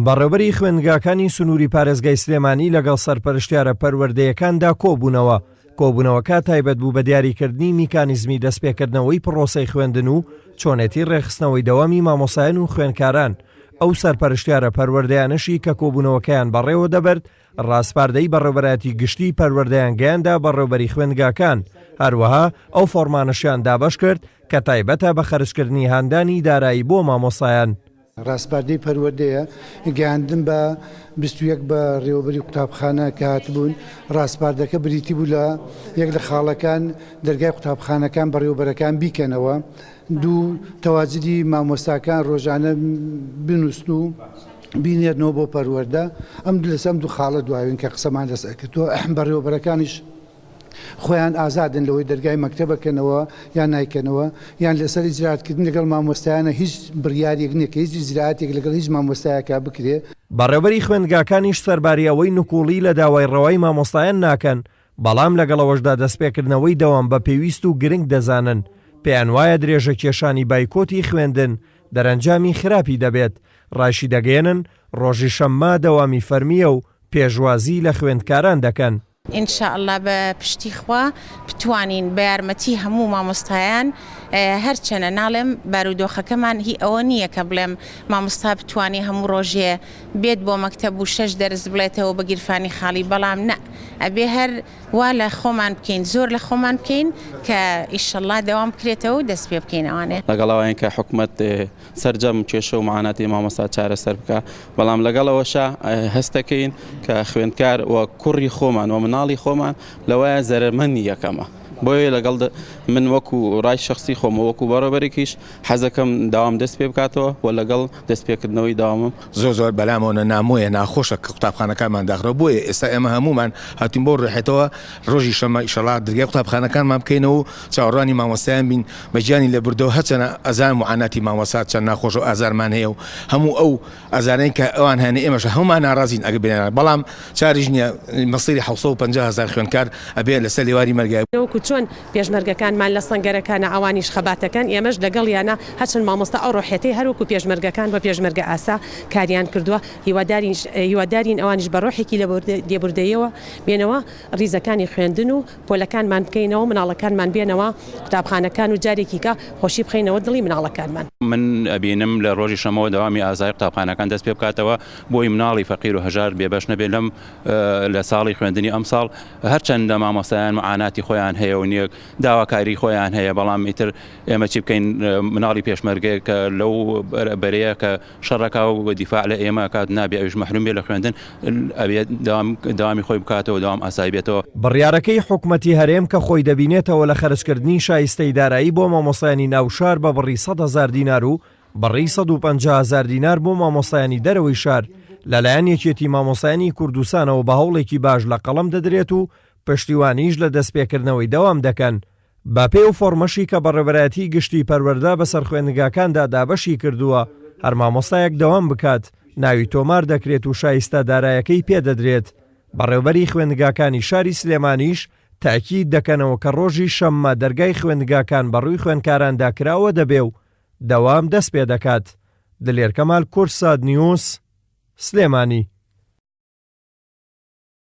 بەڕێوەبەری خوێندنگاکانی سنووری پارێزگای سلێمانی لەگەڵ سەرپەرشتیارە پەروەردەیەکاندا کۆبوونەوە تایبەت بوو بە دیاریکردنی میکانیزمی دەستپێکردنەوەی پڕۆسەی خوێندن و چۆنێتی ڕێخستنەوەی دەوامی مامۆسایان و خوێندکاران. ئەو سەرپەرشتیارە پەروەردەیانەشی کە کۆبوونەوەکەیان بەڕێوە دەبرد ڕاستپاردەی بەڕێوەبەراتی گشتی پەروەردەیان گەیاندا بەڕێوەبەری خوێندنگاکان. هەروەها ئەو فۆرمانەشیان دابەش کرد کە تایبەتە بە خەرجکردنی هاندانی دارایی بۆ مامۆسایان. ڕاستپاردەی پەروەردەیە گەیاندن بە 21 بە ڕێوەبەری قوتابخانە کە هاتبوون. ڕاستپاردەکە بریتی بوو لە یەک لە خاڵەکان دەرگای قوتابخانەکان بەڕێوەبەرەکان بیکەنەوە، دوو تەواجدی مامۆستاکان ڕۆژانە بنووسن و بینێرنەوە بۆ پەروەردە. ئەم لەسەم دوو خاڵە دواوین کە قسەمان لەسەرکردووە بەڕێوەبەرەکانیش خۆیان ئازادن لەوەی دەرگای مەکتەبەکەنەوە یان نایکەنەوە یان لەسەر ئیجراتکردن لەگەڵ مامۆستایانە هیچ بڕیارێک نییە کە هیچ ئیجراتێک لەگەڵ هیچ مامۆستایەکە بکرێ. بەڕێوەبەری خوێندنگاکانیش سەرباری ئەوەی نکوڵی لە داوای ڕەوای مامۆستایان ناکەن، بەڵام لەگەڵەوەشدا دەستپێکردنەوەی دەوام بە پێویست و گرنگ دەزانن. پێیان وایە درێژە کێشانی بایکۆتی خوێندن دەرەنجامی خراپی دەبێت، ڕاشی دەگەێنن ڕۆژی شەممە دەوامی فەرمیە و پێشوازی لە خوێندکاران دەکەن. ئینشاءالله بە پشتی خوا بتوانین بە یارمەتی هەموو مامۆستایان هەرچەنە ناڵێم بارودۆخەکەمان هی ئەوە نییە کە بڵێم مامۆستا بتوانی هەموو ڕۆژێ بێت بۆ مەکتەب و 6 دەرس بڵێتەوە بە گیرفانی خاڵی، بەڵام نە ئەبێ هەر وا لە خۆمان بکەین، زۆر لە خۆمان بکەین کە ئیشەڵڵا دەوام بکرێتەوە و دەست پێ بکەین. ئەوانێ لەگەڵەوەیان کە حکومەت سەرجەم کێشە و معاناتی مامۆستا چارەسەر بکە، بەڵام لەگەڵەوەشە هەستەکەین کە خوێندکار و کوڕی خۆمان و مناڵی خۆمان لەوەیە زەرمەنی یەکەمە. بۆیە لەگەڵ من وەکو ڕای شخصی خۆم وەکو بەڕێوەبەرێکیش حەزەکەم داوام دەست پێ بکاتەوە و لەگەڵ دەستپێکردنەوەی داوامم زۆر بەلامەوە نامۆیە ناخۆشە کە قوتابخانەکانمان داخرەوە. بۆیە ئێستا ئێمە هەمومان هاتین بۆ ڕێحێتەوە ڕۆژی شەمە ئیشەڵڵا دەرگای قوتابخانەکانمان بکەینەوە و چاوەڕوانی مامۆستایان بین بەجیانی لە بردەوە هەچەنە ئەزان معاناتی مامۆستا چەند ناخۆش و ئازارمان هەیە و هەموو ئەو ئازارەی کە ئەوان هەیە ئێمەش هەمومان ناڕازین ئەگە بێنێنە، بەڵام چاریش نییە مەسیری 750,000 خوێندکار ئەبێ لەسەر لێواری مەرگای چۆن پێشمەرگەکانمان لە سەنگەرەکانە ئەوانیش خەباتەکان ئێمەش لەگەڵ یانە هەچەند مامۆستا ئەو ڕۆحێتی هەروکو پێشمەرگەکان بە پێشمەرگە ئاسا کاریان کردووە، هیوادارین ئەوانیش بە ڕۆحێکی لە لێبوردەیەوە بێنەوە ڕیزەکانی خوێندن و پۆلەکانمان بکەینەوە، مناڵەکانمان بێنەوە قوتابخانەکان و جارێکیکە خۆشی بخەینەوە دڵی مناڵەکانمان. من ئەبینم لە ڕۆژی شەمەوە داوامی ئازای قوتابخانەکان دەست پێ بکاتەوە بۆی مناڵی فەقیر و هەژار بێبەش نەبێت لەم لە ساڵی خوێندنی ئەم ساڵ هەرچەند لە مامۆستایان معاناتی خۆیان هەیە و نییە داواکاری خۆیان هەیە، بەڵام ئیتر ئێمە چی بکەین مناڵی پێشمەرگەیە کە لەو بەرەیە کە شەڕەکە و دیفاع لە ئێمە کات نابێ ئەویش مەحروم بێ لە خوێندن ئەبێت داوامی خۆی بکاتەوە داوام ئاسایی بێتەوە. بڕیارەکەی حکومەتی هەرێم کە خۆی دەبینێتەوە لە خەرجکردنی شایستەی دارایی بۆ مامۆستایانی ناوشار بە بڕی 100,000 دینار و بڕی 150,000 دینار بۆ مامۆستایانی دەرەوەی شار لەلایەن یەکێتی مامۆستایانی کوردستانەوە بە هەوڵێکی باش لە قەڵەم دەدرێت و پشتیوانیش لە دەستپێکردنەوەی دەوام دەکەن. با پێ و فۆرمەشی کە بەڕێوەبەراتی گشتی پەروەردە بەسەر خوێندنگاکاندا دابەشی کردووە، هەر مامۆستایەک دەوام بکات ناوی تۆمار دەکرێت و شایستە دارایەکەی پێدەدرێت. بەڕێوەبەری خوێندنگاکانی شاری سلێمانیش تاکید دەکەنەوە کە ڕۆژی شەممە دەرگای خوێندنگاکان بەڕووی خوێندکاراندا کراوە دەبێ و دەوام دەست پێ دەکات. دلێر کەمال کورساد نیوز سلێمانی.